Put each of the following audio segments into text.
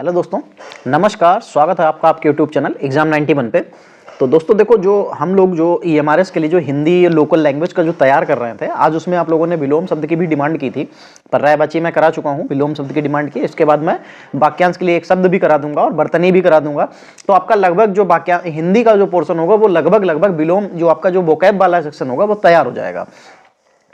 Hello दोस्तों, नमस्कार। स्वागत है आपका आपके यूट्यूब चैनल एग्जाम 91 पे। तो दोस्तों देखो, जो हम लोग जो EMRS के लिए जो हिंदी लोकल लैंग्वेज का जो तैयार कर रहे थे, आज उसमें आप लोगों ने विलोम शब्द की भी डिमांड की थी। पर राय बाची मैं करा चुका हूँ विलोम शब्द की डिमांड की। इसके बाद मैं वाक्यांश के लिए एक शब्द भी करा दूंगा और बर्तनी भी करा दूंगा। तो आपका लगभग जो वाक्यांश हिंदी का जो पोर्शन होगा वो लगभग विलोम जो आपका जो वोकैब वाला सेक्शन होगा वो तैयार हो जाएगा।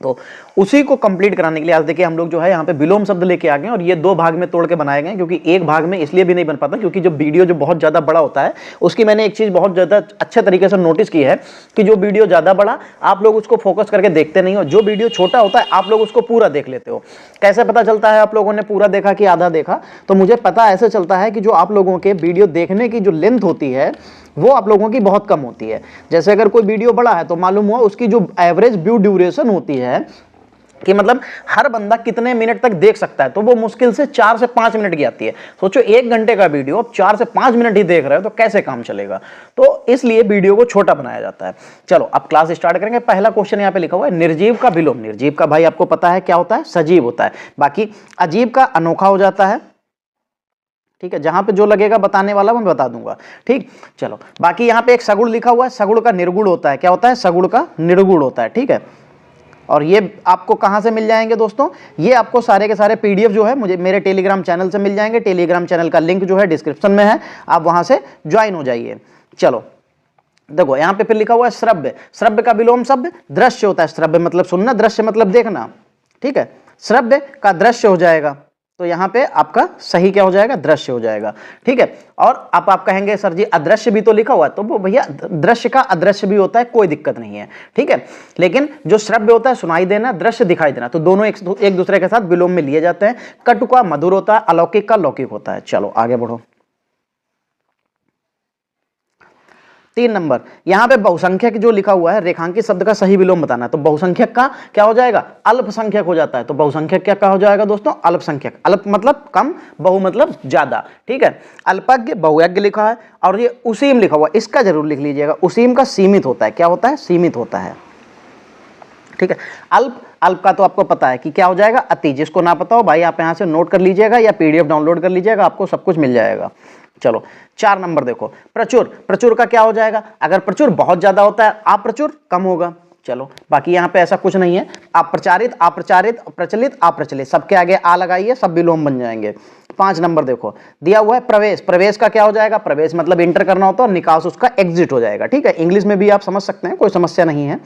तो उसी को कंप्लीट कराने के लिए आज देखिए हम लोग जो है यहाँ पे विलोम शब्द लेके आ गए और ये दो भाग में तोड़ के बनाए गए, क्योंकि एक भाग में इसलिए भी नहीं बन पाता क्योंकि जो वीडियो जो बहुत ज़्यादा बड़ा होता है उसकी मैंने एक चीज़ बहुत ज़्यादा अच्छे तरीके से नोटिस की है कि जो वीडियो ज़्यादा बड़ा आप लोग उसको फोकस करके देखते नहीं हो, जो वीडियो छोटा होता है आप लोग उसको पूरा देख लेते हो। कैसे पता चलता है आप लोगों ने पूरा देखा कि आधा देखा? तो मुझे पता ऐसे चलता है कि जो आप लोगों के वीडियो देखने की जो लेंथ होती है वो आप लोगों की बहुत कम होती है। जैसे अगर कोई वीडियो बड़ा है तो मालूम हुआ उसकी जो एवरेज व्यू ड्यूरेशन होती है कि मतलब हर बंदा कितने मिनट तक देख सकता है, तो वो मुश्किल से 4 से 5 मिनट की आती है। सोचो 1 घंटे का वीडियो आप 4 से 5 मिनट ही देख रहे हो तो कैसे काम चलेगा? तो इसलिए वीडियो को छोटा बनाया जाता है। चलो अब क्लास स्टार्ट करेंगे। पहला क्वेश्चन यहाँ पे लिखा हुआ है निर्जीव का विलोम। निर्जीव का भाई आपको पता है क्या होता है? सजीव होता है। बाकी अजीब का अनोखा हो जाता है। ठीक है, जहां पे जो लगेगा बताने वाला मैं बता दूंगा। ठीक, चलो बाकी यहाँ पे एक सगुण लिखा हुआ है। सगुण का निर्गुण होता है। क्या होता है? सगुण का निर्गुण होता है। ठीक है, और ये आपको कहां से मिल जाएंगे दोस्तों? ये आपको सारे के सारे PDF जो है मुझे मेरे टेलीग्राम चैनल से मिल जाएंगे। टेलीग्राम चैनल का लिंक जो है डिस्क्रिप्शन में है, आप वहां से ज्वाइन हो जाइए। चलो देखो यहाँ पे फिर लिखा हुआ है श्रव्य। श्रव्य का विलोम शब्द दृश्य होता है। श्रव्य मतलब सुनना, दृश्य मतलब देखना। ठीक है, श्रव्य का दृश्य हो जाएगा, तो यहाँ पे आपका सही क्या हो जाएगा? दृश्य हो जाएगा। ठीक है, और आप कहेंगे सर जी अदृश्य भी तो लिखा हुआ है, तो वो भैया दृश्य का अदृश्य भी होता है, कोई दिक्कत नहीं है। ठीक है, लेकिन जो श्रव्य होता है सुनाई देना, दृश्य दिखाई देना, तो दोनों एक दूसरे के साथ विलोम में लिए जाते हैं। कटु का मधुर होता है, अलौकिक का लौकिक होता है। चलो आगे बढ़ो। 3 नंबर यहाँ पे बहुसंख्यक जो लिखा हुआ है, रेखांकित शब्द का सही विलोम बताना है। तो बहुसंख्यक का क्या हो जाएगा? अल्पसंख्यक हो जाता है। तो बहुसंख्यक क्या हो जाएगा दोस्तों? अल्पसंख्यक। अल्प मतलब कम, बहु मतलब ज्यादा। ठीक है, अल्पज्ञ बहुयज्ञ लिखा है और ये उसीम लिखा हुआ है, इसका जरूर लिख लीजिएगा। उसीम का सीमित होता है। क्या होता है? सीमित होता है। ठीक है, अल्प अल्प का तो आपको पता है कि क्या हो जाएगा? अति। जिसको ना पता हो भाई आप यहाँ से नोट कर लीजिएगा या PDF डाउनलोड कर लीजिएगा, आपको सब कुछ मिल जाएगा। चलो 4 नंबर देखो, प्रचुर। प्रचुर का क्या हो जाएगा? अगर प्रचुर बहुत ज्यादा होता है, अप्रचुर कम होगा। चलो बाकी यहाँ पे ऐसा कुछ नहीं है। अप्रचारित, अप्रचारित, प्रचलित, अप्रचलित, सबके आगे आ लगाइए, सब विलोम बन जाएंगे। 5 नंबर देखो दिया हुआ है प्रवेश। प्रवेश का क्या हो जाएगा? प्रवेश मतलब इंटर करना होता है और निकास उसका एग्जिट हो जाएगा। ठीक है, इंग्लिश में भी आप समझ सकते हैं, कोई समस्या नहीं है,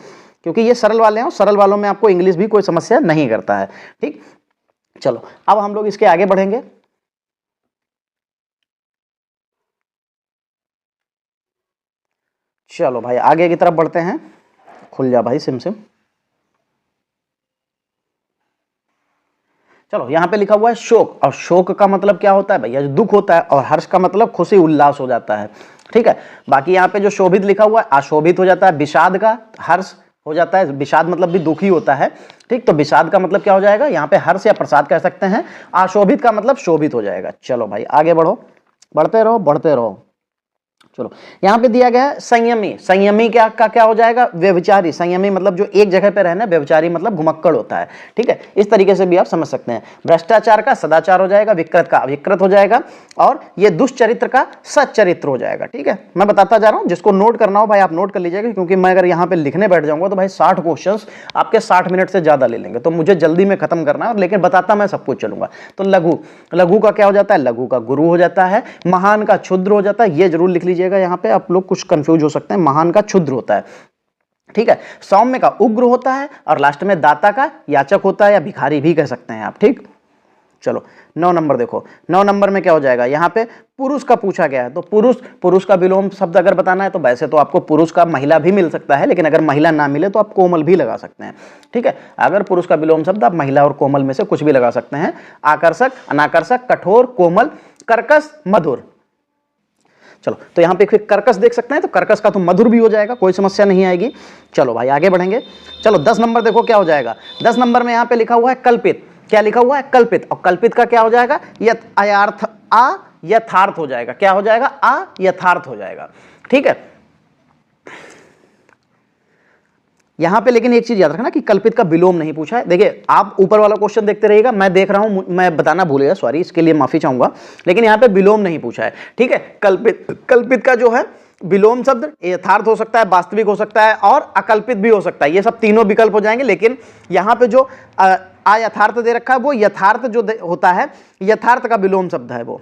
क्योंकि ये सरल वाले हैं। सरल वालों में आपको इंग्लिश भी कोई समस्या नहीं करता है। ठीक, चलो अब हम लोग इसके आगे बढ़ेंगे। चलो भाई आगे की तरफ बढ़ते हैं। खुल जा भाई सिम। चलो यहाँ पे लिखा हुआ है शोक, और शोक का मतलब क्या होता है भैया? दुख होता है। और हर्ष का मतलब खुशी उल्लास हो जाता है। ठीक है, बाकी यहाँ पे जो शोभित लिखा हुआ है अशोभित हो जाता है। विषाद का हर्ष हो जाता है। विषाद मतलब भी दुखी होता है। ठीक, तो विषाद का मतलब क्या हो जाएगा? यहाँ पे हर्ष या प्रसाद कह सकते हैं। अशोभित का मतलब शोभित हो जाएगा। चलो भाई आगे बढ़ो, बढ़ते रहो बढ़ते रहो। चलो यहाँ पे दिया गया है संयमी। संयमी क्या हो जाएगा? व्यभिचारी। संयमी मतलब जो एक जगह पे रहना, व्यभिचारी मतलब घुमक्कड़ होता है। ठीक है, इस तरीके से भी आप समझ सकते हैं। भ्रष्टाचार का सदाचार हो जाएगा, विकृत का अविकृत हो जाएगा, और ये दुष्चरित्र का सच्चरित्र हो जाएगा। ठीक है, मैं बताता जा रहा हूँ, जिसको नोट करना हो भाई आप नोट कर लीजिएगा, क्योंकि मैं अगर यहाँ पे लिखने बैठ जाऊंगा तो भाई 60 क्वेश्चन आपके 60 मिनट से ज्यादा ले लेंगे, तो मुझे जल्दी में खत्म करना है, लेकिन बताता मैं सब कुछ चलूंगा। तो लघु, लघु का क्या हो जाता है? लघु का गुरु हो जाता है। महान का क्षुद्र हो जाता है, ये जरूर लिख लीजिएगा। यहाँ पे आप लोग कुछ कंफ्यूज हो सकते हैं, महान का क्षुद्र होता है। ठीक है, सौम्य का उग्र होता है, और लास्ट में दाता का याचक होता है, या भिखारी भी कह सकते हैं आप। ठीक, चलो 9 नंबर देखो। 9 नंबर में क्या हो जाएगा? यहाँ पे पुरुष का पूछा गया है, तो पुरुष का विलोम शब्द अगर बताना है तो वैसे तो आपको पुरुष का महिला भी मिल सकता है, लेकिन अगर महिला ना मिले तो आप कोमल भी लगा सकते हैं। ठीक है, अगर पुरुष का विलोम शब्द आप महिला और कोमल में से कुछ भी लगा सकते हैं। आकर्षक, अनाकर्षक, कठोर, कोमल, कर्कश, मधुर। चलो तो यहाँ पे फिर कर्कश देख सकते हैं, तो कर्कश का तो मधुर भी हो जाएगा, कोई समस्या नहीं आएगी। चलो भाई आगे बढ़ेंगे। चलो 10 नंबर देखो क्या हो जाएगा। 10 नंबर में यहाँ पे लिखा हुआ है कल्पित। क्या लिखा हुआ है? कल्पित। और कल्पित का क्या हो जाएगा? यथार्थ हो जाएगा। क्या हो जाएगा? अयथार्थ हो जाएगा। ठीक है, यहां पे लेकिन एक चीज याद रखना कि कल्पित का विलोम नहीं पूछा है। देखिए आप ऊपर वाला क्वेश्चन देखते रहिएगा, मैं देख रहा हूं, मैं बताना भूल गया, सॉरी, इसके लिए माफी चाहूंगा, लेकिन यहां पे विलोम नहीं पूछा है, ठीक है। कल्पित का जो है विलोम शब्द यथार्थ हो सकता है, वास्तविक हो सकता है और अकल्पित भी हो सकता है, ये सब तीनों विकल्प हो जाएंगे। लेकिन यहां पे जो अयथार्थ दे रखा है वो यथार्थ जो होता है, यथार्थ का विलोम शब्द है वो,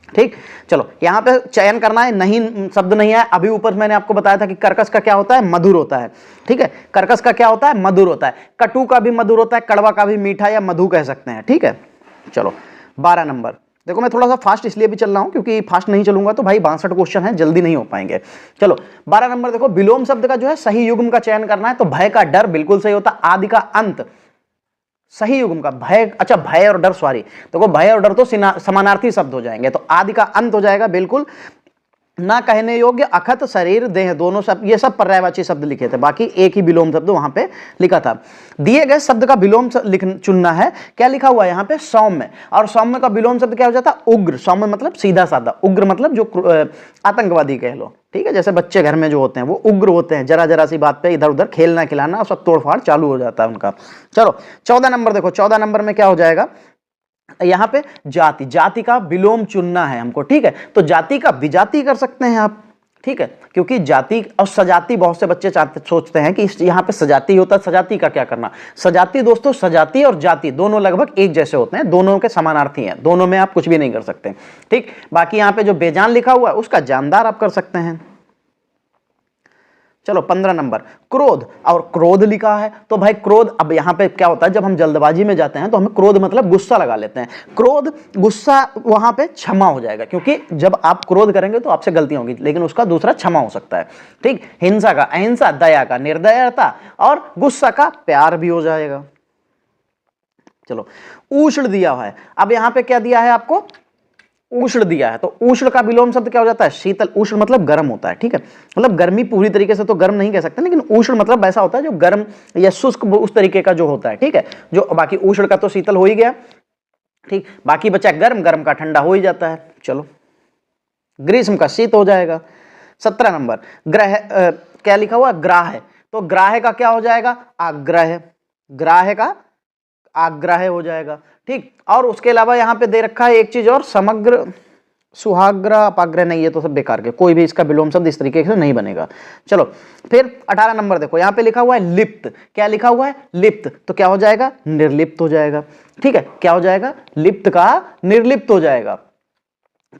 ठीक। चलो यहां पे चयन करना है, नहीं शब्द नहीं है। अभी ऊपर मैंने आपको बताया था कि कर्कश का क्या होता है, मधुर होता है, ठीक है। कर्कश का क्या होता है, मधुर होता है। कटु का भी मधुर होता है, कड़वा का भी मीठा या मधु कह सकते हैं, ठीक है। चलो 12 नंबर देखो, मैं थोड़ा सा फास्ट इसलिए भी चल रहा हूं क्योंकि फास्ट नहीं चलूंगा तो भाई 62 क्वेश्चन है, जल्दी नहीं हो पाएंगे। चलो 12 नंबर देखो, विलोम शब्द का जो है सही युग्म का चयन करना है। तो भय का डर बिल्कुल सही होता, आदि का अंत सही युग्म का भय, अच्छा भय और डर, सॉरी, देखो भय और डर तो समानार्थी शब्द हो जाएंगे, तो आदि का अंत हो जाएगा बिल्कुल। ना कहने योग्य, अखत, शरीर, देह, दोनों शब्द, ये सब पर्यायवाची शब्द लिखे थे, बाकी एक ही विलोम शब्द वहां पे लिखा था। दिए गए शब्द का विलोम चुनना है। क्या लिखा हुआ है यहाँ पे, सौम्य, और सौम्य का विलोम शब्द क्या हो जाता है, उग्र। सौम्य मतलब सीधा साधा, उग्र मतलब जो आतंकवादी कह लो, ठीक है। जैसे बच्चे घर में जो होते हैं वो उग्र होते हैं, जरा जरा सी बात पे इधर उधर खेलना खिलाना और सब तोड़फाड़ चालू हो जाता है उनका। चलो 14 नंबर देखो, 14 नंबर में क्या हो जाएगा, यहां पे जाति, जाति का विलोम चुनना है हमको, ठीक है। तो जाति का विजाति कर सकते हैं आप, ठीक है, क्योंकि जाति और सजाति बहुत से बच्चे सोचते हैं कि यहां पे सजाति होता है, सजाति का क्या करना। सजाति दोस्तों, सजाति और जाति दोनों लगभग एक जैसे होते हैं, दोनों के समानार्थी हैं, दोनों में आप कुछ भी नहीं कर सकते, ठीक। बाकी यहां पे जो बेजान लिखा हुआ है उसका जानदार आप कर सकते हैं। चलो 15 नंबर, क्रोध, और क्रोध लिखा है तो भाई क्रोध, अब यहां पे क्या होता है, जब हम जल्दबाजी में जाते हैं तो हमें क्रोध मतलब गुस्सा लगा लेते हैं। क्रोध गुस्सा वहां पे क्षमा हो जाएगा, क्योंकि जब आप क्रोध करेंगे तो आपसे गलतियां होंगी, लेकिन उसका दूसरा क्षमा हो सकता है, ठीक। हिंसा का अहिंसा, दया का निर्दयता और गुस्सा का प्यार भी हो जाएगा। चलो उष्ण दिया हुआ है, अब यहां पे क्या दिया है आपको, उष्ण दिया है, तो उष्ण का विलोम शब्द क्या हो जाता है, शीतल। उष्ण मतलब गर्म होता है, ठीक है, मतलब गर्मी पूरी तरीके से तो गर्म नहीं कह सकते, लेकिन उष्ण मतलब वैसा होता है जो गर्म या शुष्क उस तरीके का जो होता है, ठीक है। जो बाकी उष्ण का तो शीतल हो ही गया, ठीक। बाकी बचा गर्म, गर्म का ठंडा हो ही जाता है। चलो ग्रीष्म का शीत हो जाएगा। 17 नंबर, ग्रह, क्या लिखा हुआ, ग्राह, तो ग्राह का क्या हो जाएगा, आग्रह, ग्राह का आग्रह हो जाएगा, ठीक। और उसके अलावा यहां पे दे रखा है एक चीज और, समग्र, सुहाग्रह, अपाग्रह नहीं, ये तो सब बेकार के, कोई भी इसका विलोम शब्द इस तरीके से नहीं बनेगा। चलो फिर 18 नंबर देखो, यहां पे लिखा हुआ है लिप्त, क्या लिखा हुआ है, लिप्त, तो क्या हो जाएगा, निर्लिप्त हो जाएगा, ठीक है। क्या हो जाएगा, लिप्त का निर्लिप्त हो जाएगा।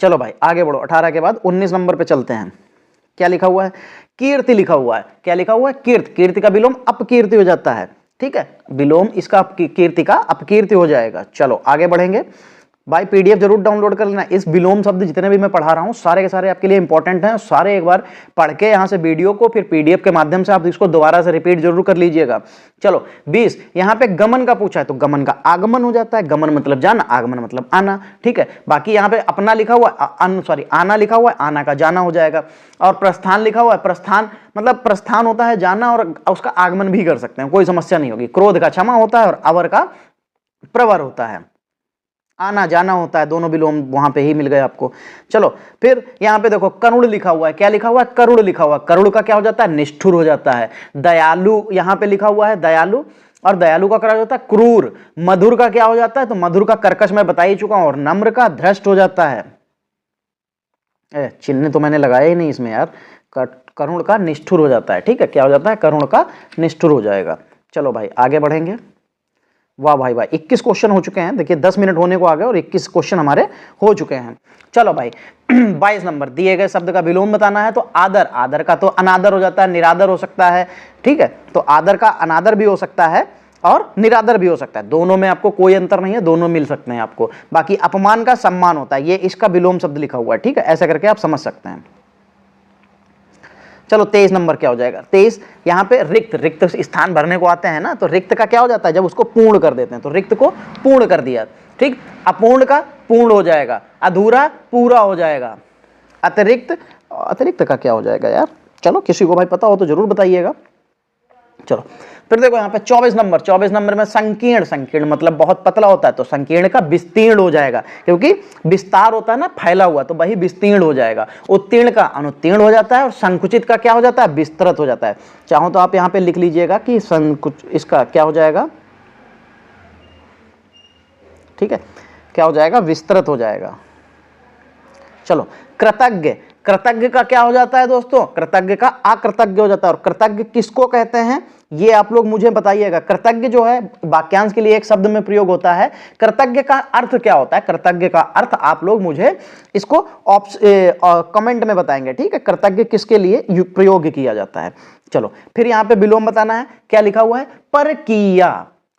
चलो भाई आगे बढ़ो, 18 के बाद 19 नंबर पे चलते हैं। क्या लिखा हुआ है, कीर्ति लिखा हुआ है, क्या लिखा हुआ है, कीर्ति, कीर्ति का विलोम अपकीर्ति हो जाता है, ठीक है। विलोम इसका कीर्ति का अपकीर्ति हो जाएगा। चलो आगे बढ़ेंगे भाई, पीडीएफ जरूर डाउनलोड कर लेना। इस विलोम शब्द जितने भी मैं पढ़ा रहा हूं सारे के सारे आपके लिए इंपॉर्टेंट हैं, सारे एक बार पढ़ के यहां से वीडियो को फिर पीडीएफ के माध्यम से आप इसको दोबारा से रिपीट जरूर कर लीजिएगा। चलो 20, यहां पे गमन का पूछा है तो गमन का आगमन हो जाता है, गमन मतलब जाना, आगमन मतलब आना, ठीक है। बाकी यहां पे अपना लिखा हुआ है, आना लिखा हुआ है, आना का जाना हो जाएगा। और प्रस्थान लिखा हुआ है, प्रस्थान मतलब प्रस्थान होता है जाना, और उसका आगमन भी कर सकते हैं, कोई समस्या नहीं होगी। क्रोध का क्षमा होता है और अवर का प्रवर होता है, आना जाना होता है, दोनों विलोम वहां पे ही मिल गए आपको। चलो फिर यहां पे देखो करुण लिखा हुआ है, क्या लिखा हुआ है, करुण लिखा हुआ है, करुण का क्या हो जाता है, निष्ठुर हो जाता है। दयालु यहां पे लिखा हुआ है, दयालु, और दयालु का क्या हो जाता है, क्रूर। मधुर का क्या हो जाता है, तो मधुर का कर्कश मैं बता ही चुका हूं, और नम्र का धृष्ट हो जाता है। चिन्ह तो मैंने लगाया ही नहीं इसमें यार, करुण का निष्ठुर हो जाता है, ठीक है। क्या हो जाता है, करुण का निष्ठुर हो जाएगा। चलो भाई आगे बढ़ेंगे। वाह भाई भाई 21 क्वेश्चन हो चुके हैं, देखिए 10 मिनट होने को आ गए और 21 क्वेश्चन हमारे हो चुके हैं। चलो भाई 22 नंबर, दिए गए शब्द का विलोम बताना है। तो आदर, आदर का तो अनादर हो जाता है, निरादर हो सकता है, ठीक है। तो आदर का अनादर भी हो सकता है और निरादर भी हो सकता है, दोनों में आपको कोई अंतर नहीं है, दोनों मिल सकते हैं आपको। बाकी अपमान का सम्मान होता है, ये इसका विलोम शब्द लिखा हुआ है, ठीक है, ऐसा करके आप समझ सकते हैं। चलो 23 नंबर क्या हो जाएगा, 23 यहां पे रिक्त, रिक्त स्थान भरने को आते हैं ना, तो रिक्त का क्या हो जाता है, जब उसको पूर्ण कर देते हैं, तो रिक्त को पूर्ण कर दिया, ठीक। अपूर्ण का पूर्ण हो जाएगा, अधूरा पूरा हो जाएगा, अतिरिक्त, अतिरिक्त का क्या हो जाएगा यार, चलो किसी को भाई पता हो तो जरूर बताइएगा। चलो फिर देखो यहाँ पे 24 नंबर में संकीर्ण, संकीर्ण मतलब बहुत पतला होता है, तो संकीर्ण का विस्तीर्ण हो जाएगा, क्योंकि विस्तार होता है ना फैला हुआ, तो वही विस्तीर्ण हो जाएगा। उत्तीर्ण का अनुत्तीर्ण हो जाता है, और संकुचित का क्या हो जाता है, विस्तृत हो जाता है। चाहो तो आप यहाँ पे लिख लीजिएगा कि संकुच इसका क्या हो जाएगा, ठीक है, क्या हो जाएगा, विस्तृत हो जाएगा। चलो कृतज्ञ, कृतज्ञ का क्या हो जाता है दोस्तों, कृतज्ञ का अकृतज्ञ हो जाता है। और कृतज्ञ किसको कहते हैं, ये आप लोग मुझे बताइएगा। कृतज्ञ जो है वाक्यांश के लिए एक शब्द में प्रयोग होता है। कृतज्ञ का अर्थ क्या होता है, कृतज्ञ का अर्थ आप लोग मुझे इसको कमेंट में बताएंगे, ठीक है। कृतज्ञ किसके लिए प्रयोग किया जाता है। चलो फिर यहां पे विलोम बताना है। क्या लिखा हुआ है, परकीय,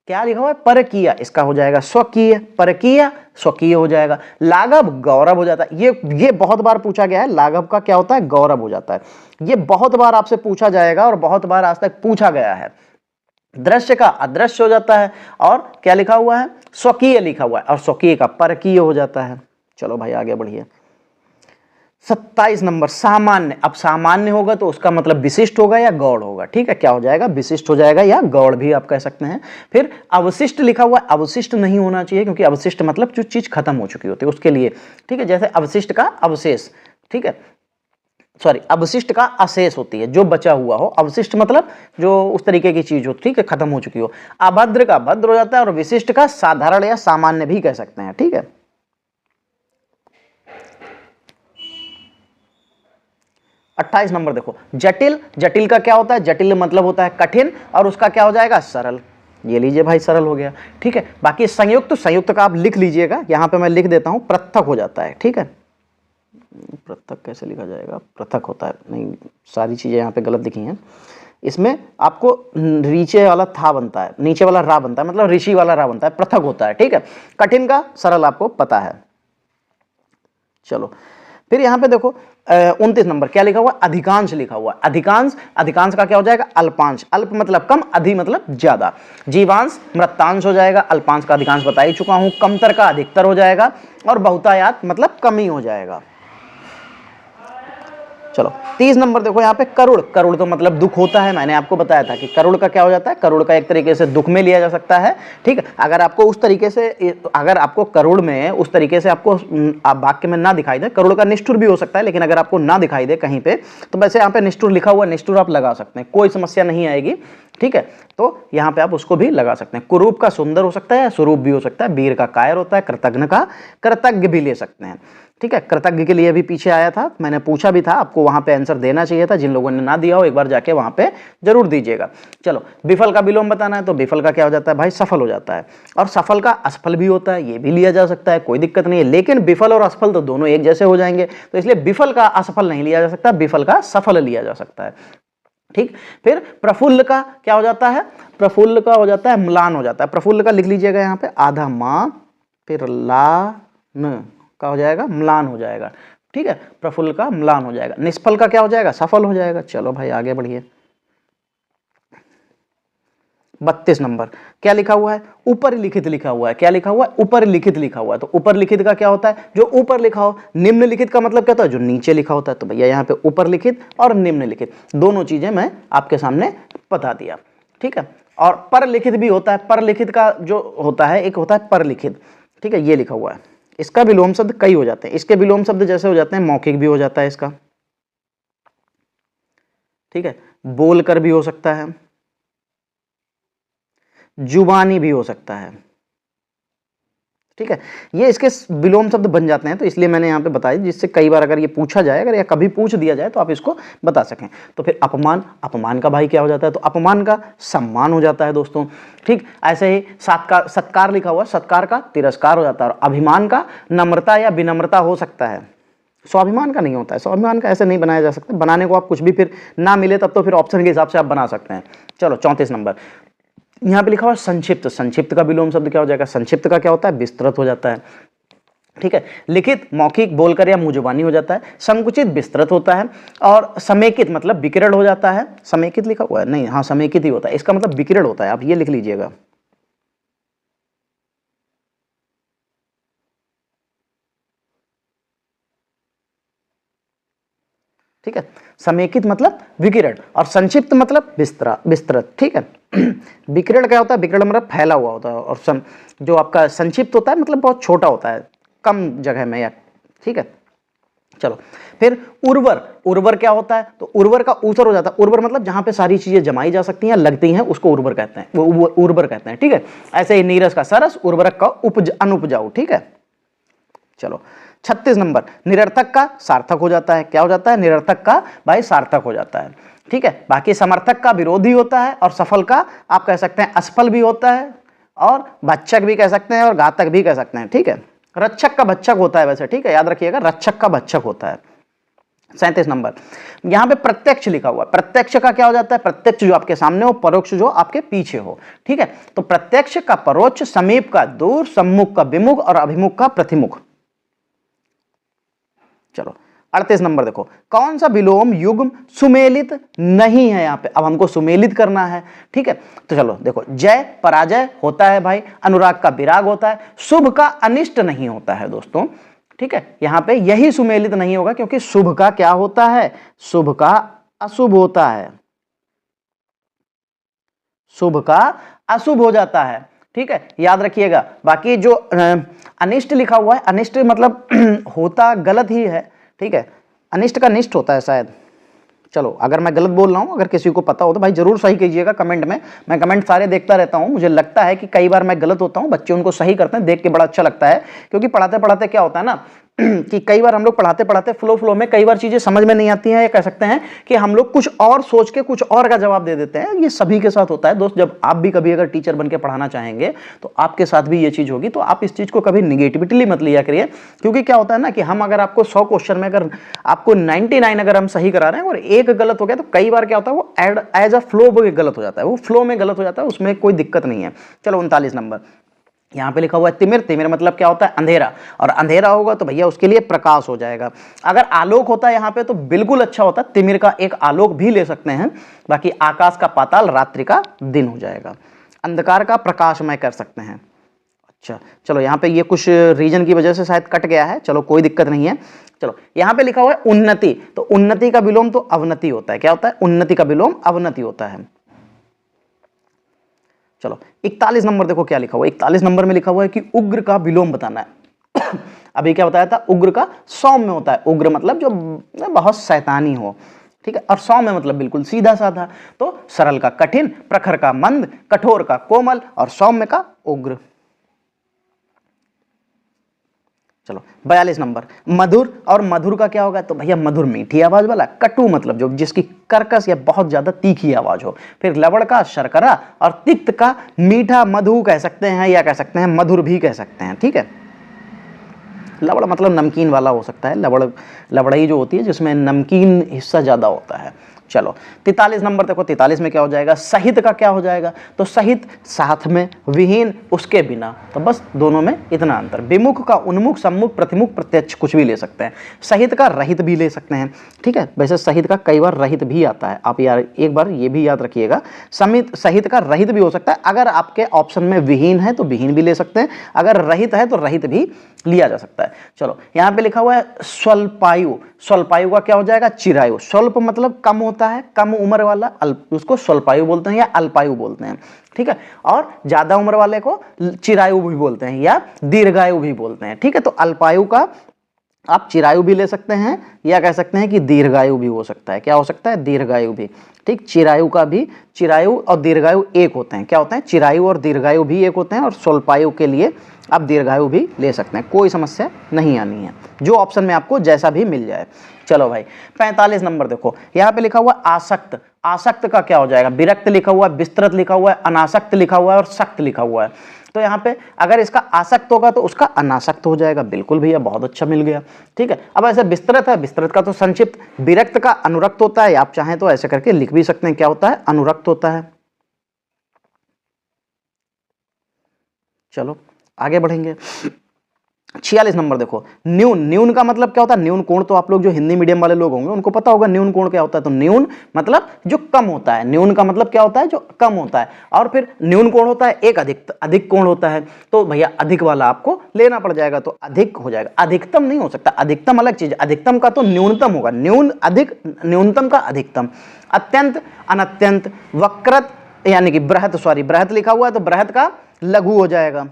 क्या लिखा हुआ है, परकीय, इसका हो जाएगा स्वकीय, परकीय स्वकीय हो जाएगा। लाघव गौरव हो जाता है, ये बहुत बार पूछा गया है, लाघव का क्या होता है, गौरव हो जाता है। ये बहुत बार आपसे पूछा जाएगा और बहुत बार आज तक पूछा गया है। दृश्य का अदृश्य हो जाता है, और क्या लिखा हुआ है, स्वकीय लिखा हुआ है, और स्वकीय का परकीय हो जाता है। चलो भाई आगे बढ़िए। 27 नंबर सामान्य। अब सामान्य होगा तो उसका मतलब विशिष्ट होगा या गौड़ होगा, ठीक है, क्या हो जाएगा, विशिष्ट हो जाएगा या गौड़ भी आप कह सकते हैं। फिर अवशिष्ट लिखा हुआ है, अवशिष्ट नहीं होना चाहिए, क्योंकि अवशिष्ट मतलब जो चीज खत्म हो चुकी होती है उसके लिए, ठीक है। जैसे अवशिष्ट का अवशेष, ठीक है, सॉरी अवशिष्ट का अशेष होती है, जो बचा हुआ हो। अवशिष्ट मतलब जो उस तरीके की चीज हो, ठीक है, खत्म हो चुकी हो। अभद्र का भद्र हो जाता है, और विशिष्ट का साधारण या सामान्य भी कह सकते हैं, ठीक है। 28 नंबर देखो, जटिल, जटिल का क्या होता है, जटिल मतलब होता है कठिन, और उसका क्या हो जाएगा, सरल। ये लीजिए भाई, सरल हो गया, ठीक है। बाकी संयुक्त, तो संयुक्त का आप लिख लीजिएगा, यहां पे मैं लिख देता हूं, पृथक हो जाता है, ठीक है। पृथक कैसे लिखा जाएगा, पृथक होता है, नहीं सारी चीजें यहाँ पे गलत लिखी हैं। इसमें आपको नीचे वाला था बनता है, नीचे वाला रा बनता है, मतलब ऋषि वाला रा बनता है, पृथक होता है, ठीक है। कठिन का सरल आपको पता है। चलो फिर यहां पे देखो 29 नंबर क्या लिखा हुआ, अधिकांश लिखा हुआ। अधिकांश, अधिकांश का क्या हो जाएगा, अल्पांश, अल्प मतलब कम, अधि मतलब ज्यादा। जीवांश मृतांश हो जाएगा, अल्पांश का अधिकांश बता ही चुका हूं। कमतर का अधिकतर हो जाएगा, और बहुतायात मतलब कम ही हो जाएगा। चलो 30 नंबर देखो यहाँ पे करुण, करुण तो मतलब दुख होता है, मैंने आपको बताया था कि करुण का क्या हो जाता है, करुण का एक तरीके से दुख में लिया जा सकता है, ठीक है। अगर आपको उस तरीके से, अगर आपको करुण में उस तरीके से आपको आप वाक्य में ना दिखाई दे, करुण का निष्ठुर भी हो सकता है, लेकिन अगर आपको ना दिखाई दे कहीं पे, तो वैसे यहाँ पे निष्ठुर लिखा हुआ, निष्ठुर आप लगा सकते हैं, कोई समस्या नहीं आएगी, ठीक है। तो यहाँ पे आप उसको भी लगा सकते हैं। कुरूप का सुंदर हो सकता है, स्वरूप भी हो सकता है। वीर का कायर होता है, कृतज्ञ का कृतज्ञ भी ले सकते हैं, ठीक है। कृतज्ञ के लिए भी पीछे आया था, मैंने पूछा भी था, आपको वहां पे आंसर देना चाहिए था। जिन लोगों ने ना दिया हो एक बार जाके वहां पे जरूर दीजिएगा। चलो विफल का विलोम बताना है, तो विफल का क्या हो जाता है भाई, सफल हो जाता है। और सफल का असफल भी होता है, ये भी लिया जा सकता है, कोई दिक्कत नहीं है। लेकिन विफल और असफल तो दोनों एक जैसे हो जाएंगे, तो इसलिए विफल का असफल नहीं लिया जा सकता, विफल का सफल लिया जा सकता है, ठीक। फिर प्रफुल्ल का क्या हो जाता है, प्रफुल्ल का हो जाता है म्लान हो जाता है। प्रफुल्ल का लिख लीजिएगा यहाँ पे, आधा मां फिर ला न का हो जाएगा, म्लान हो जाएगा, ठीक है। प्रफुल्ल का म्लान हो जाएगा। निष्फल का क्या हो जाएगा, सफल हो जाएगा। चलो भाई आगे बढ़िए। 32 नंबर क्या लिखा हुआ है, ऊपर लिखित लिखा हुआ है। क्या लिखा हुआ है, ऊपर लिखित लिखा हुआ है। तो ऊपर लिखित का क्या होता है, जो ऊपर लिखा हो। निम्न लिखित का मतलब क्या होता है, जो नीचे लिखा होता है। तो भैया यहाँ पे ऊपर लिखित और निम्न लिखित दोनों चीजें मैं आपके सामने बता दिया, ठीक है। और पर लिखित भी होता है। पर लिखित का जो होता है, एक होता है पर लिखित, ठीक है, ये लिखा हुआ है। इसका विलोम शब्द कई हो जाते हैं। इसके विलोम शब्द जैसे हो जाते हैं, मौखिक भी हो जाता है इसका, ठीक है, बोलकर भी हो सकता है, जुबानी भी हो सकता है, ठीक है। ये इसके विलोम शब्द बन जाते हैं, तो इसलिए मैंने यहाँ पे बताया, जिससे कई बार अगर ये पूछा जाए, अगर या कभी पूछ दिया जाए तो आप इसको बता सकें। तो फिर अपमान, अपमान का भाई क्या हो जाता है, तो अपमान का सम्मान हो जाता है दोस्तों, ठीक। ऐसे ही सत्कार लिखा हुआ, सत्कार का तिरस्कार हो जाता है। और अभिमान का नम्रता या विनम्रता हो सकता है, स्वाभिमान का नहीं होता है। स्वाभिमान का ऐसे नहीं बनाया जा सकता, बनाने को आप कुछ भी फिर ना मिले तब तो फिर ऑप्शन के हिसाब से आप बना सकते हैं। चलो 34 नंबर यहां पे लिखा हुआ संक्षिप्त। संक्षिप्त का विलोम शब्द क्या हो जाएगा, संक्षिप्त का क्या होता है, विस्तृत हो जाता है, ठीक है। लिखित मौखिक बोलकर या मुंह जुबानी हो जाता है। संकुचित विस्तृत होता है। और समेकित मतलब विकिरण हो जाता है। समेकित लिखा हुआ है, नहीं, हाँ समेकित ही होता है, इसका मतलब विकिरण होता है, आप ये लिख लीजिएगा। ठीक है। समेकित मतलब विकिरण और संक्षिप्त मतलब विस्तृत, ठीक है। विकिरण क्या होता है? विकिरण मतलब फैला हुआ होता है, और जो आपका संक्षिप्त होता है मतलब बहुत छोटा होता है, कम जगह में, या ठीक है। चलो फिर उर्वर, उर्वर क्या होता है? तो उर्वर का ऊसर हो जाता है। उर्वर मतलब जहां पे सारी चीजें जमाई जा सकती हैं, लगती हैं, उसको उर्वर कहते हैं, वो उर्वर कहते हैं, ठीक है। ऐसे ही नीरस का सरस, उर्वरक का अनुपजाऊ, ठीक है। चलो 36 नंबर, निरर्थक का सार्थक हो जाता है। क्या हो जाता है? निरर्थक का भाई सार्थक हो जाता है, ठीक है। बाकी समर्थक का विरोधी होता है, और सफल का आप कह सकते हैं असफल भी होता है, और भक्षक भी कह सकते हैं, और घातक भी कह सकते हैं, ठीक है। रक्षक का भक्षक होता है वैसे, ठीक है, याद रखिएगा, रक्षक का भक्षक होता है। 37 नंबर, यहां पे प्रत्यक्ष लिखा हुआ है। प्रत्यक्ष का क्या हो जाता है? प्रत्यक्ष जो आपके सामने हो, परोक्ष जो आपके पीछे हो, ठीक है। तो प्रत्यक्ष का परोक्ष, समीप का दूर, सम्मुख का विमुख, और अभिमुख का प्रतिमुख। चलो 38 नंबर देखो, कौन सा विलोम युग्म सुमेलित नहीं है? यहां पे अब हमको सुमेलित करना है, ठीक है। तो चलो देखो, जय पराजय होता है भाई, अनुराग का विराग होता है, शुभ का अनिष्ट नहीं होता है दोस्तों, ठीक है। यहां पे यही सुमेलित नहीं होगा, क्योंकि शुभ का क्या होता है? शुभ का अशुभ होता है, शुभ का अशुभ हो जाता है, ठीक है, याद रखिएगा। बाकी जो अनिष्ट लिखा हुआ है, अनिष्ट मतलब होता गलत ही है, ठीक है। अनिष्ट का निष्ठ होता है शायद। चलो अगर मैं गलत बोल रहा हूं, अगर किसी को पता हो तो भाई जरूर सही कीजिएगा कमेंट में। मैं कमेंट सारे देखता रहता हूं, मुझे लगता है कि कई बार मैं गलत होता हूं, बच्चे उनको सही करते हैं, देख के बड़ा अच्छा लगता है। क्योंकि पढ़ाते पढ़ाते क्या होता है ना कि कई बार हम लोग पढ़ाते पढ़ाते फ्लो में कई बार चीजें समझ में नहीं आती हैं, या कह सकते हैं कि हम लोग कुछ और सोच के कुछ और का जवाब दे देते हैं। ये सभी के साथ होता है दोस्त। जब आप भी कभी अगर टीचर बन के पढ़ाना चाहेंगे तो आपके साथ भी ये चीज होगी, तो आप इस चीज को कभी निगेटिविटी मत लिया करिए। क्योंकि क्या होता है ना कि हम अगर आपको 100 क्वेश्चन में अगर आपको 99 अगर हम सही करा रहे हैं और एक गलत हो गया, तो कई बार क्या होता है वो एज अ फ्लो गलत हो जाता है, वो फ्लो में गलत हो जाता है, उसमें कोई दिक्कत नहीं है। चलो 39 नंबर, यहां पे लिखा हुआ है तिमिर। तिमिर मतलब क्या होता है? अंधेरा, और अंधेरा होगा तो भैया उसके लिए प्रकाश हो जाएगा। अगर आलोक होता है यहां पे तो बिल्कुल अच्छा होता है, तिमिर का एक आलोक भी ले सकते हैं। बाकी आकाश का पाताल, रात्रि का दिन हो जाएगा। अंधकार का प्रकाशमय कर सकते हैं। अच्छा चलो, यहां पे ये कुछ रीजन की वजह से शायद कट गया है, चलो कोई दिक्कत नहीं है। चलो यहां पे लिखा हुआ है उन्नति, तो उन्नति का विलोम तो अवनति होता है। क्या होता है? उन्नति का विलोम अवनति होता है। चलो 41 नंबर देखो क्या लिखा हुआ है। 41 नंबर में लिखा हुआ है कि उग्र का विलोम बताना है। अभी क्या बताया था? उग्र का सौम्य होता है। उग्र मतलब जो बहुत शैतानी हो, ठीक है, और सौम्य मतलब बिल्कुल सीधा साधा। तो सरल का कठिन, प्रखर का मंद, कठोर का कोमल, और सौम्य का उग्र। चलो 42 नंबर, मधुर, और मधुर का क्या होगा? तो भैया मधुर मीठी आवाज वाला, कटु मतलब जो जिसकी कर्कश या बहुत ज्यादा तीखी आवाज हो। फिर लवण का शर्करा, और तिक्त का मीठा, मधु कह सकते हैं, या कह सकते हैं मधुर भी कह सकते हैं, ठीक है। लवण मतलब नमकीन वाला हो सकता है, लवड़ई जो होती है जिसमें नमकीन हिस्सा ज्यादा होता है। चलो 43 नंबर देखो, 43 में क्या हो जाएगा? सहित का क्या हो जाएगा? तो सहित साथ में, विहीन उसके बिना, तो बस दोनों में इतना अंतर। विमुख का उन्मुख, सम्मुख, प्रतिमुख, प्रत्यक्ष कुछ भी ले सकते हैं। सहित का रहित भी ले सकते हैं, ठीक है। वैसे सहित का कई बार रहित भी आता है, आप यार एक बार ये भी याद रखिएगा। सहित का रहित भी हो सकता है। अगर आपके ऑप्शन में विहीन है तो विहीन भी ले सकते हैं, अगर रहित है तो रहित भी लिया जा सकता है। चलो यहां पे लिखा हुआ है स्वल्पायु। स्वल्पायु का क्या हो जाएगा? चिरायु। स्वल्प मतलब कम होता है, कम उम्र वाला, उसको स्वल्पायु बोलते हैं या अल्पायु बोलते हैं, ठीक है। और ज्यादा उम्र वाले को चिरायु भी बोलते हैं या दीर्घायु भी बोलते हैं, ठीक है। तो अल्पायु का आप चिरायु भी ले सकते हैं, या कह सकते हैं कि दीर्घायु भी हो सकता है। क्या हो सकता है? दीर्घायु भी, ठीक। चिरायु का भी, चिरायु और दीर्घायु एक होते हैं। क्या होते हैं? चिरायु और दीर्घायु भी एक होते हैं, और स्वल्पायु के लिए आप दीर्घायु भी ले सकते हैं, कोई समस्या नहीं आनी है, जो ऑप्शन में आपको जैसा भी मिल जाए। चलो भाई 45 नंबर देखो, यहां पे लिखा हुआ आसक्त। आसक्त का क्या हो जाएगा? विरक्त लिखा हुआ है, विस्तृत लिखा हुआ है, अनासक्त लिखा हुआ है, और सक्त लिखा हुआ है। तो यहाँ पे अगर इसका आसक्त होगा तो उसका अनासक्त हो जाएगा। बिल्कुल भैया, बहुत अच्छा मिल गया, ठीक है। अब ऐसे विस्तृत है, विस्तृत का तो संक्षिप्त। विरक्त का अनुरक्त होता है, आप चाहें तो ऐसे करके लिख भी सकते हैं। क्या होता है? अनुरक्त होता है। चलो आगे बढ़ेंगे। 46 नंबर देखो, न्यून। न्यून का मतलब क्या होता है? न्यून कोण तो आप लोग जो हिंदी मीडियम वाले लोग होंगे उनको पता होगा न्यून कोण क्या होता है। तो न्यून मतलब जो कम होता है, न्यून का मतलब क्या होता है? जो कम होता है। और फिर न्यून कोण होता है एक, अधिक कोण होता है। तो भैया अधिक वाला आपको लेना पड़ जाएगा, तो अधिक हो जाएगा, अधिकतम नहीं हो सकता। अधिकतम अलग चीज, अधिकतम का तो न्यूनतम होगा, न्यून अधिक, न्यूनतम का अधिकतम। अत्यंत, अनत्यंत, वक्रत यानी कि बृहत, सॉरी बृहत लिखा हुआ है तो बृहत का लघु हो जाएगा।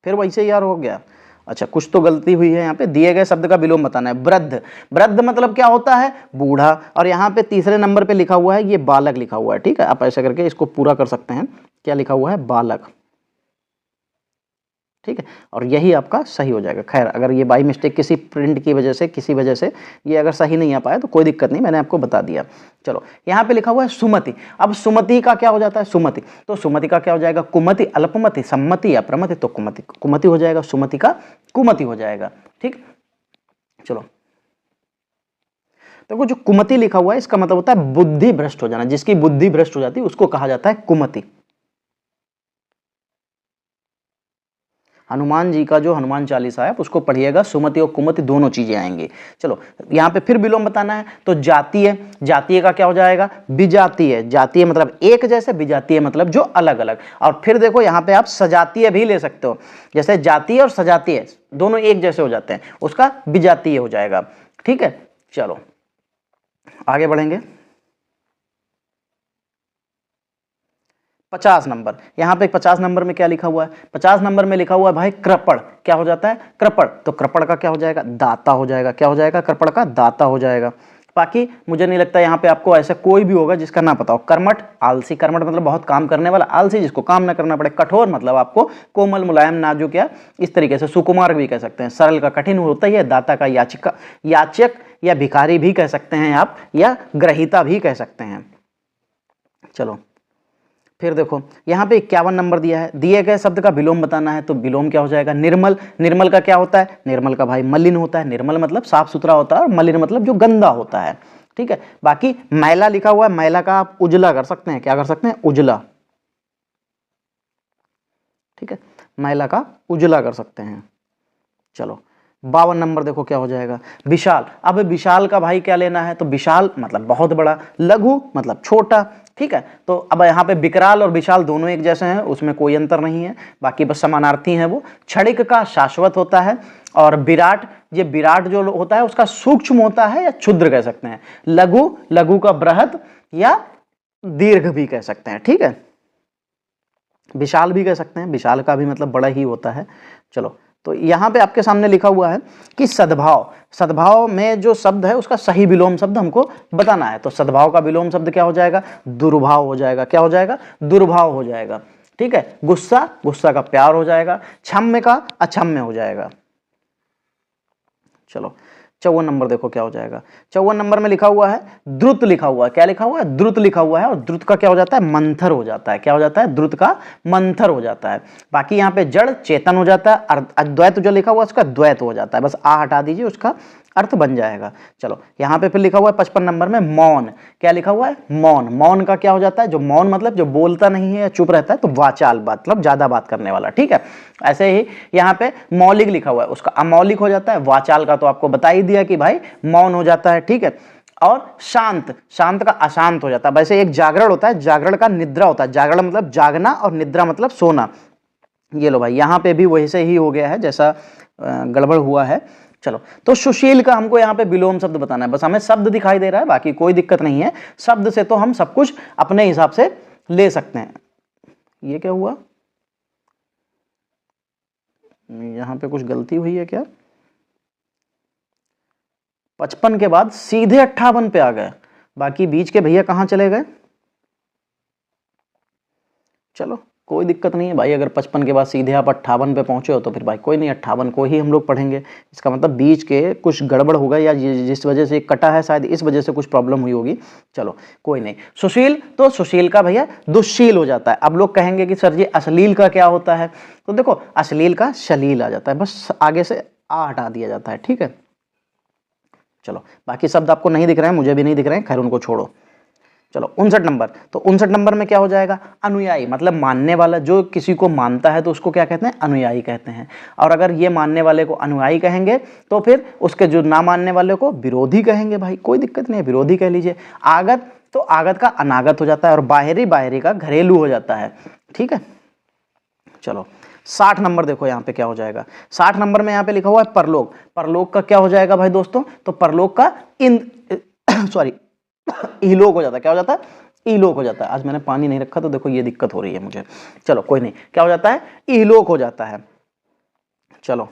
फिर वैसे यार हो गया। अच्छा कुछ तो गलती हुई है यहाँ पे, दिए गए शब्द का विलोम बताना है। वृद्ध, वृद्ध मतलब क्या होता है? बूढ़ा। और यहाँ पे तीसरे नंबर पे लिखा हुआ है ये बालक लिखा हुआ है, ठीक है। आप ऐसा करके इसको पूरा कर सकते हैं। क्या लिखा हुआ है? बालक, ठीक है। और यही आपका सही हो जाएगा। खैर अगर ये बाई मिस्टेक किसी प्रिंट की वजह से, किसी वजह से ये अगर सही नहीं आ पाया तो कोई दिक्कत नहीं, मैंने आपको बता दिया। चलो यहाँ पे लिखा हुआ है सुमति। अब सुमति का क्या हो जाता है? सुमति। तो सुमति का क्या हो जाएगा? कुमति, अल्पमति, सम्मति या प्रमति, तो कुमति, कुमति हो जाएगा। सुमति का कुमति हो जाएगा, ठीक। चलो देखो जो कुमति लिखा हुआ है इसका मतलब होता है बुद्धि भ्रष्ट हो जाना। जिसकी बुद्धि भ्रष्ट हो जाती है उसको कहा जाता है कुमति। हनुमान जी का जो हनुमान चालीसा है उसको पढ़िएगा, सुमति और कुमति दोनों चीजें आएंगी। चलो यहाँ पे फिर विलोम बताना है। तो जातीय, जातीय का क्या हो जाएगा? विजातीय। जातीय मतलब एक जैसे, विजातीय मतलब जो अलग अलग। और फिर देखो यहाँ पे आप सजातीय भी ले सकते हो, जैसे जातीय और सजातीय दोनों एक जैसे हो जाते हैं, उसका विजातीय हो जाएगा, ठीक है। चलो आगे बढ़ेंगे। 50 नंबर, यहाँ पे 50 नंबर में क्या लिखा हुआ है? 50 नंबर में लिखा हुआ है भाई कृपण। क्या हो जाता है? कृपण। तो कृपण का क्या हो जाएगा? दाता हो जाएगा। क्या हो जाएगा? कृपण का दाता हो जाएगा। बाकी मुझे नहीं लगता यहाँ पे आपको ऐसा कोई भी होगा जिसका ना पता हो। कर्मठ, आलसी। कर्मठ मतलब बहुत काम करने वाला, आलसी जिसको काम ना करना पड़े। कठोर मतलब आपको कोमल, मुलायम, नाजुक या इस तरीके से। सुकुमार भी कह सकते हैं। सरल का कठिन होता ही है। दाता का याचिका, याचक या भिखारी भी कह सकते हैं आप, या ग्रहीता भी कह सकते हैं। चलो फिर देखो यहाँ पे 51 नंबर दिया है, दिए गए शब्द का विलोम बताना है। तो विलोम क्या हो जाएगा? निर्मल। निर्मल का क्या होता है? निर्मल का भाई मलिन होता है। निर्मल मतलब साफ सुथरा होता है, और मलिन मतलब जो गंदा होता है, ठीक है। बाकी मैला लिखा हुआ है, मैला का आप उजला कर सकते हैं। क्या कर सकते हैं? उजला, ठीक है। मैला का उजला कर सकते हैं। चलो 52 नंबर देखो क्या हो जाएगा? विशाल। अब विशाल का भाई क्या लेना है? तो विशाल मतलब बहुत बड़ा, लघु मतलब छोटा, ठीक है। तो अब यहाँ पे विकराल और विशाल दोनों एक जैसे हैं, उसमें कोई अंतर नहीं है, बाकी बस समानार्थी हैं वो। क्षणिक का शाश्वत होता है, और विराट, ये विराट जो होता है उसका सूक्ष्म होता है या क्षुद्र कह सकते हैं। लघु, लघु का बृहत या दीर्घ भी कह सकते हैं, ठीक है। विशाल भी कह सकते हैं, विशाल का भी मतलब बड़ा ही होता है। चलो तो यहाँ पे आपके सामने लिखा हुआ है कि सद्भाव। सद्भाव में जो शब्द है उसका सही विलोम शब्द हमको बताना है। तो सद्भाव का विलोम शब्द क्या हो जाएगा? दुर्भाव हो जाएगा। क्या हो जाएगा? दुर्भाव हो जाएगा, ठीक है। गुस्सा, गुस्सा का प्यार हो जाएगा। क्षम्य का अक्षम्य हो जाएगा। चलो 54 नंबर देखो क्या हो जाएगा? 54 नंबर में लिखा हुआ है द्रुत लिखा हुआ है। क्या लिखा हुआ है? द्रुत लिखा हुआ है। और द्रुत का क्या हो जाता है? मंथर हो जाता है। क्या हो जाता है? द्रुत का मंथर हो जाता है। बाकी यहाँ पे जड़ चेतन हो जाता है। अद्वैत जो लिखा हुआ है उसका द्वैत हो जाता है, बस आ हटा दीजिए, उसका अर्थ बन जाएगा। चलो यहाँ पे फिर लिखा हुआ है 55 नंबर में मौन। क्या लिखा हुआ है? मौन। मौन का क्या हो जाता है? जो मौन मतलब जो बोलता नहीं है या चुप रहता है, तो वाचाल मतलब ज्यादा बात करने वाला, ठीक है। ऐसे ही यहाँ पे मौलिक लिखा हुआ है, उसका अमौलिक हो जाता है। वाचाल का तो आपको बता ही दिया कि भाई मौन हो जाता है, ठीक है। और शांत, शांत का अशांत हो जाता है। वैसे एक जागरण होता है, जागरण का निद्रा होता है। जागरण मतलब जागना और निद्रा मतलब सोना। ये लो भाई यहाँ पे भी वैसे ही हो गया है जैसा गड़बड़ हुआ है। चलो तो सुशील का हमको यहाँ पे विलोम शब्द बताना है। बस हमें शब्द दिखाई दे रहा है, बाकी कोई दिक्कत नहीं है। शब्द से तो हम सब कुछ अपने हिसाब से ले सकते हैं। ये क्या हुआ? यहाँ पे कुछ गलती हुई है क्या? 55 के बाद सीधे 58 पे आ गए, बाकी बीच के भैया कहाँ चले गए? चलो कोई दिक्कत नहीं है भाई, अगर 55 के बाद सीधे आप 58 पे पहुंचे हो तो फिर भाई कोई नहीं, 58 को ही हम लोग पढ़ेंगे। इसका मतलब बीच के कुछ गड़बड़ होगा, या जिस वजह से कटा है शायद इस वजह से कुछ प्रॉब्लम हुई होगी। चलो कोई नहीं। सुशील, तो सुशील का भैया दुश्शील हो जाता है। अब लोग कहेंगे कि सर जी अश्लील का क्या होता है? तो देखो अश्लील का शलील आ जाता है, बस आगे से आ हटा दिया जाता है, ठीक है। चलो बाकी शब्द आपको नहीं दिख रहे हैं, मुझे भी नहीं दिख रहे हैं, खैर उनको छोड़ो। चलो 59 नंबर, तो 59 नंबर में क्या हो जाएगा, अनुयायी, मतलब मानने वाला, जो किसी को मानता है तो उसको क्या कहते हैं, अनुयायी कहते हैं। और अगर ये मानने वाले को अनुयायी कहेंगे तो फिर उसके जो ना मानने वाले को विरोधी कहेंगे। भाई कोई दिक्कत नहीं है, विरोधी कह लीजिए। आगत, तो आगत का अनागत हो जाता है, और बाहरी, बाहरी का घरेलू हो जाता है। ठीक है, चलो 60 नंबर देखो यहाँ पे क्या हो जाएगा। 60 नंबर में यहाँ पे लिखा हुआ है परलोक। परलोक का क्या हो जाएगा भाई दोस्तों, तो परलोक का सॉरी इलोक हो जाता है। क्या हो जाता है, इलोक हो जाता है। आज मैंने पानी नहीं रखा तो देखो ये दिक्कत हो रही है मुझे। चलो कोई नहीं, क्या हो जाता है, इलोक हो जाता है। चलो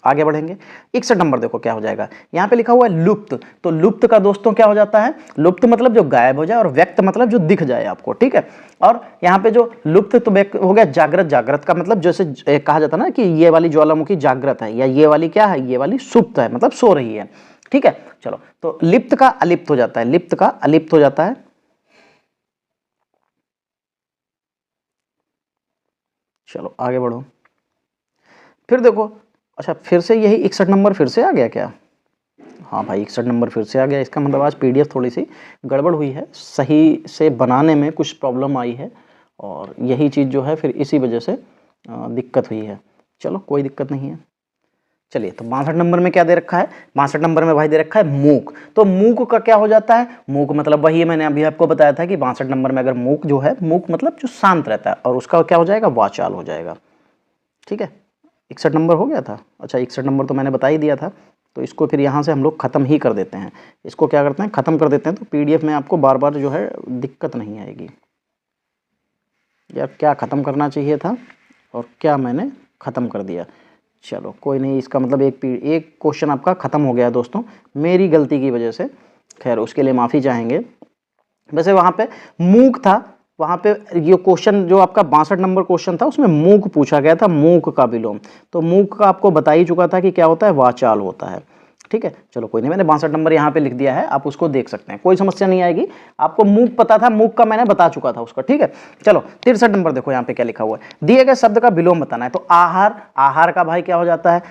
आगे बढ़ेंगे। 61 नंबर देखो क्या हो जाएगा, यहाँ पे लिखा हुआ है लुप्त। तो लुप्त का दोस्तों क्या हो जाता है, लुप्त मतलब जो गायब हो जाए, और व्यक्त मतलब जो दिख जाए आपको। ठीक है, और यहाँ पे जो लुप्त तो व्यक्त हो गया जागृत। जागृत का मतलब जैसे कहा जाता है ना कि ये वाली ज्वालामुखी जागृत है, या ये वाली क्या है, ये वाली सुप्त है, मतलब सो रही है। ठीक है, चलो तो लिप्त का अलिप्त हो जाता है, लिप्त का अलिप्त हो जाता है। चलो आगे बढ़ो, फिर देखो। अच्छा फिर से यही 61 नंबर फिर से आ गया क्या, हाँ भाई 61 नंबर फिर से आ गया। इसका मतलब आज पीडीएफ थोड़ी सी गड़बड़ हुई है, सही से बनाने में कुछ प्रॉब्लम आई है, और यही चीज़ जो है फिर इसी वजह से दिक्कत हुई है। चलो कोई दिक्कत नहीं है। चलिए, तो 62 नंबर में क्या दे रखा है, 62 नंबर में भाई दे रखा है मूक। तो मूक का क्या हो जाता है, मूक मतलब वही मैंने अभी आपको बताया था कि 62 नंबर में अगर मूक जो है, मूक मतलब जो शांत रहता है, और उसका क्या हो जाएगा, वाचाल हो जाएगा। ठीक है, 61 नंबर हो गया था। अच्छा 61 नंबर तो मैंने बता ही दिया था, तो इसको फिर यहाँ से हम लोग ख़त्म ही कर देते हैं। इसको क्या करते हैं, ख़त्म कर देते हैं, तो पीडीएफ में आपको बार बार जो है दिक्कत नहीं आएगी। यार क्या ख़त्म करना चाहिए था और क्या मैंने ख़त्म कर दिया। चलो कोई नहीं, इसका मतलब एक क्वेश्चन आपका ख़त्म हो गया है दोस्तों, मेरी गलती की वजह से। खैर उसके लिए माफ़ी चाहेंगे। वैसे वहाँ पे मूक था, वहाँ पे ये क्वेश्चन जो आपका 62 नंबर क्वेश्चन था उसमें मूक पूछा गया था, मूक का विलोम। तो मूक का आपको बता ही चुका था कि क्या होता है, वाचाल होता है। ठीक है, चलो कोई नहीं, मैंने 62 नंबर यहाँ पे लिख दिया है, आप उसको देख सकते हैं, कोई समस्या नहीं आएगी। आपको मूक पता था, मूक का मैंने बता चुका था उसका। ठीक है, चलो 63 नंबर देखो यहाँ पे क्या लिखा हुआ है, दिए गए शब्द का विलोम बताना है। तो आहार, आहार का भाई क्या हो जाता है,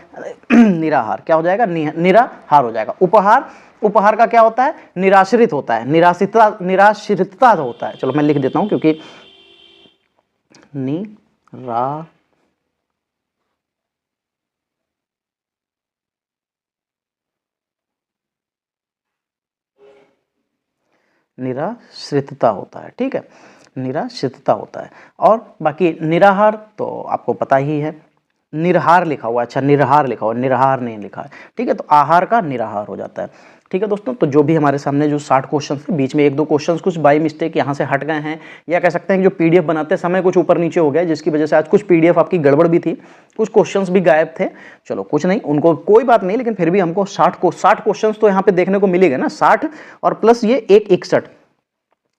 निराहार। क्या हो जाएगा, निराहार हो जाएगा। उपहार, उपहार का क्या होता है, निराश्रित होता है, निराश्रितता होता है। चलो मैं लिख देता हूं, क्योंकि निराश्रितता होता है। ठीक है, निराश्रितता होता है। और बाकी निराहार तो आपको पता ही है, निरहार लिखा हुआ है। अच्छा निरहार लिखा हुआ है, निरहार नहीं लिखा है। ठीक है, तो आहार का निराहार हो जाता है। ठीक है दोस्तों, तो जो भी हमारे सामने जो 60 क्वेश्चन थे, बीच में एक दो क्वेश्चन कुछ बाय मिस्टेक यहाँ से हट गए हैं, या कह सकते हैं कि जो पीडीएफ बनाते समय कुछ ऊपर नीचे हो गया, जिसकी वजह से आज कुछ पीडीएफ आपकी गड़बड़ भी थी, कुछ क्वेश्चंस भी गायब थे। चलो कुछ नहीं, उनको कोई बात नहीं, लेकिन फिर भी हमको 60 क्वेश्चंस तो यहाँ पे देखने को मिलेगा ना, 60 और प्लस ये एक 61।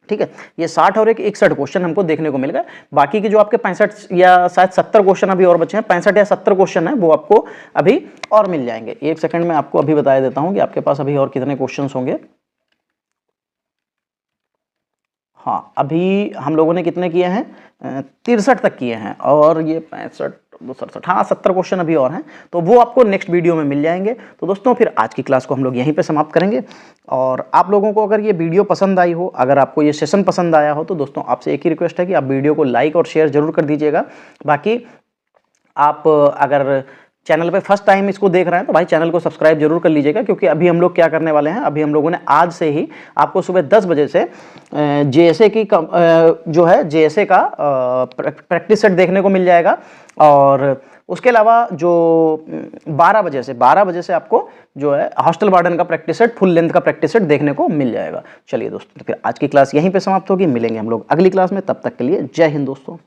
ठीक है, ये 60 और एक 61 क्वेश्चन हमको देखने को मिलेगा। बाकी के जो आपके 65 या शायद 70 क्वेश्चन अभी और बचे हैं, 65 या 70 क्वेश्चन है, वो आपको अभी और मिल जाएंगे। एक सेकंड में आपको अभी बता देता हूं कि आपके पास अभी और कितने क्वेश्चन होंगे। हाँ अभी हम लोगों ने कितने किए हैं, 63 तक किए हैं, और ये 65 67, हाँ 70 क्वेश्चन अभी और हैं, तो वो आपको नेक्स्ट वीडियो में मिल जाएंगे। तो दोस्तों फिर आज की क्लास को हम लोग यहीं पे समाप्त करेंगे। और आप लोगों को अगर ये वीडियो पसंद आई हो, अगर आपको ये सेशन पसंद आया हो, तो दोस्तों आपसे एक ही रिक्वेस्ट है कि आप वीडियो को लाइक और शेयर जरूर कर दीजिएगा। बाकी आप अगर चैनल पे फर्स्ट टाइम इसको देख रहे हैं तो भाई चैनल को सब्सक्राइब जरूर कर लीजिएगा, क्योंकि अभी हम लोग क्या करने वाले हैं, अभी हम लोगों ने आज से ही आपको सुबह 10 बजे से जेएसए की जो है जेएसए का प्रैक्टिस सेट देखने को मिल जाएगा। और उसके अलावा जो 12 बजे से आपको जो है हॉस्टल वार्डन का प्रैक्टिस सेट, फुल लेंथ का प्रैक्टिस सेट देखने को मिल जाएगा। चलिए दोस्तों, तो फिर आज की क्लास यहीं पे समाप्त होगी, मिलेंगे हम लोग अगली क्लास में, तब तक के लिए जय हिंद दोस्तों।